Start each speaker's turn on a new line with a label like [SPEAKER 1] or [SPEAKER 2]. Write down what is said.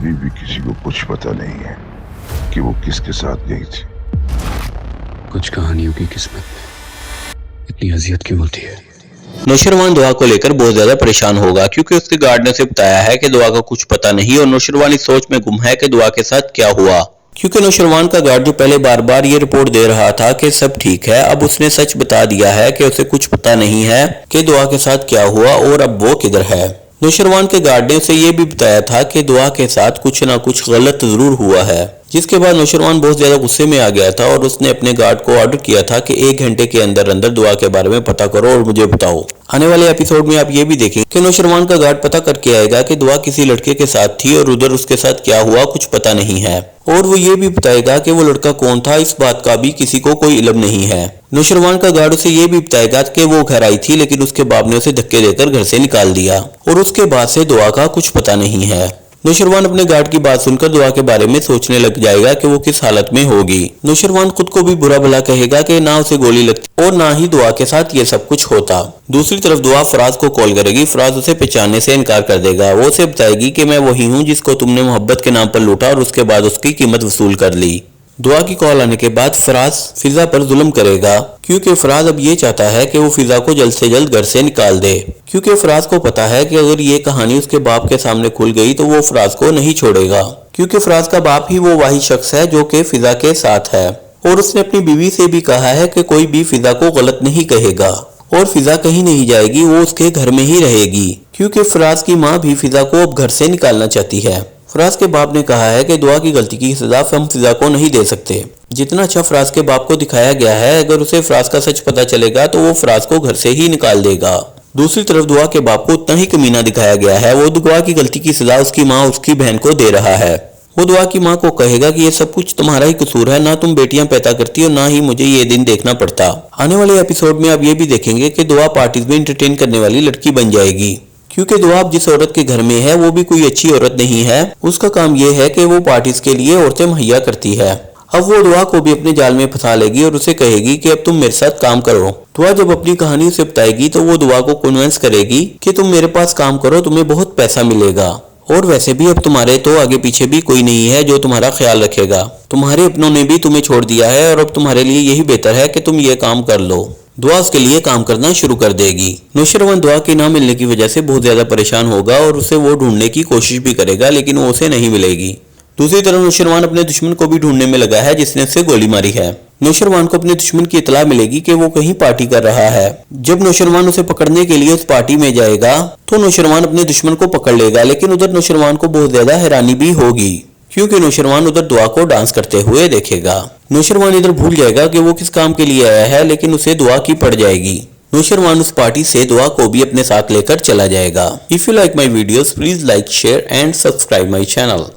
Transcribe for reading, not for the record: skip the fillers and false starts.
[SPEAKER 1] अभी भी किसी को कुछ पता नहीं है कि वो किसके साथ गई थी।
[SPEAKER 2] कुछ कहानियों की किस्मत में इतनी अजियत क्यों होती है।
[SPEAKER 3] नौशरवान दुआ को लेकर बहुत ज्यादा परेशान होगा क्योंकि उसके गार्ड ने उसे बताया है कि दुआ का कुछ पता नहीं और नौशरवान इस सोच में गुम है कि दुआ के साथ क्या हुआ। क्योंकि नौशरवान का गार्ड जो पहले बार बार ये रिपोर्ट दे रहा था कि सब ठीक है, अब उसने सच बता दिया है कि उसे कुछ पता नहीं है कि दुआ के साथ क्या हुआ और अब वो किधर है। नौशरवान के गार्ड ने उसे ये भी बताया था कि दुआ के साथ कुछ ना कुछ गलत जरूर हुआ है, जिसके बाद नौशरवान बहुत ज्यादा गुस्से में आ गया था और उसने अपने गार्ड को ऑर्डर किया था कि 1 घंटे के अंदर अंदर दुआ के बारे में पता करो और मुझे बताओ। आने वाले एपिसोड में आप ये भी देखेंगे कि नौशरवान का गार्ड पता करके आएगा कि दुआ किसी लड़के के साथ थी और उधर उसके साथ क्या हुआ कुछ पता नहीं है, और वो ये भी बताएगा कि वो लड़का कौन था, इस बात का भी किसी को कोई इल्म नहीं है। नौशरवान का गार्ड उसे ये भी बताएगा कि वो घर आई थी लेकिन उसके बाप ने उसे धक्के देकर घर से निकाल दिया और उसके बाद से दुआ का कुछ पता नहीं है। नौशरवान अपने गार्ड की बात सुनकर दुआ के बारे में सोचने लग जाएगा कि वो किस हालत में होगी। नौशरवान खुद को भी बुरा भला कहेगा कि ना उसे गोली लगती और ना ही दुआ के साथ ये सब कुछ होता। दूसरी तरफ दुआ फराज को कॉल करेगी। फराज उसे पहचानने से इनकार कर देगा। वो उसे बताएगी कि मैं वही हूँ जिसको तुमने मोहब्बत के नाम पर लूटा और उसके बाद उसकी कीमत वसूल कर ली। दुआ की कॉल आने के बाद फराज फिजा पर जुल्म करेगा क्योंकि फराज अब ये चाहता है कि वो फिजा को जल्द से जल्द घर से निकाल दे, क्योंकि फराज को पता है कि अगर ये कहानी उसके बाप के सामने खुल गई तो वो फराज को नहीं छोड़ेगा, क्योंकि फराज का बाप ही वो वही शख्स है जो कि फिजा के साथ है और उसने अपनी बीवी से भी कहा है कि कोई भी फिजा को गलत नहीं कहेगा और फिजा कहीं नहीं जाएगी, वो उसके घर में ही रहेगी, क्योंकि फराज की माँ भी फिजा को अब घर से निकालना चाहती है। फराज के बाप ने कहा है कि दुआ की गलती की सजा हम फिजा को नहीं दे सकते। जितना अच्छा फराज के बाप को दिखाया गया है, अगर उसे फराज का सच पता चलेगा तो वो फराज को घर से ही निकाल देगा। दूसरी तरफ दुआ के बाप को उतना ही कमीना दिखाया गया है। वो दुआ की गलती की सजा उसकी माँ उसकी बहन को दे रहा है। वो दुआ की माँ को कहेगा कि ये सब कुछ तुम्हारा ही कसूर है, ना तुम बेटियां पैदा करती और ना ही मुझे ये दिन देखना पड़ता। आने वाले एपिसोड में आप ये भी देखेंगे कि दुआ पार्टीज में एंटरटेन करने वाली लड़की बन जाएगी, क्योंकि दुआ अब जिस औरत के घर में है वो भी कोई अच्छी औरत नहीं है। उसका काम ये है कि वो पार्टीज के लिए औरतें मुहैया करती है। अब वो दुआ को भी अपने जाल में फंसा लेगी और उसे कहेगी कि अब तुम मेरे साथ काम करो। दुआ जब अपनी कहानी उसे बताएगी तो वो दुआ को कन्विंस करेगी कि तुम मेरे पास काम करो, तुम्हें बहुत पैसा मिलेगा और वैसे भी अब तुम्हारे तो आगे पीछे भी कोई नहीं है जो तुम्हारा ख्याल रखेगा। तुम्हारे अपनों ने भी तुम्हें छोड़ दिया है और अब तुम्हारे लिए यही बेहतर है कि तुम ये काम कर लो। दुआ उसके लिए काम करना शुरू कर देगी। नौशरवान दुआ के ना मिलने की वजह से बहुत ज्यादा परेशान होगा और उसे वो ढूंढने की कोशिश भी करेगा लेकिन वो उसे नहीं मिलेगी। दूसरी तरफ नौशरवान अपने दुश्मन को भी ढूंढने में लगा है जिसने उसे गोली मारी है। नौशरवान को अपने दुश्मन की इतला मिलेगी कि वो कहीं पार्टी कर रहा है। जब नौशरवान उसे पकड़ने के लिए उस पार्टी में जाएगा तो नौशरवान अपने दुश्मन को पकड़ लेगा, लेकिन उधर नौशरवान को बहुत ज्यादा हैरानी भी होगी क्योंकि नौशरवान उधर दुआ को डांस करते हुए देखेगा। नौशरवान इधर भूल जाएगा कि वो किस काम के लिए आया है, लेकिन उसे दुआ की पड़ जाएगी। नौशरवान उस पार्टी से दुआ को भी अपने साथ लेकर चला जाएगा। If you like my videos please like share and subscribe my channel.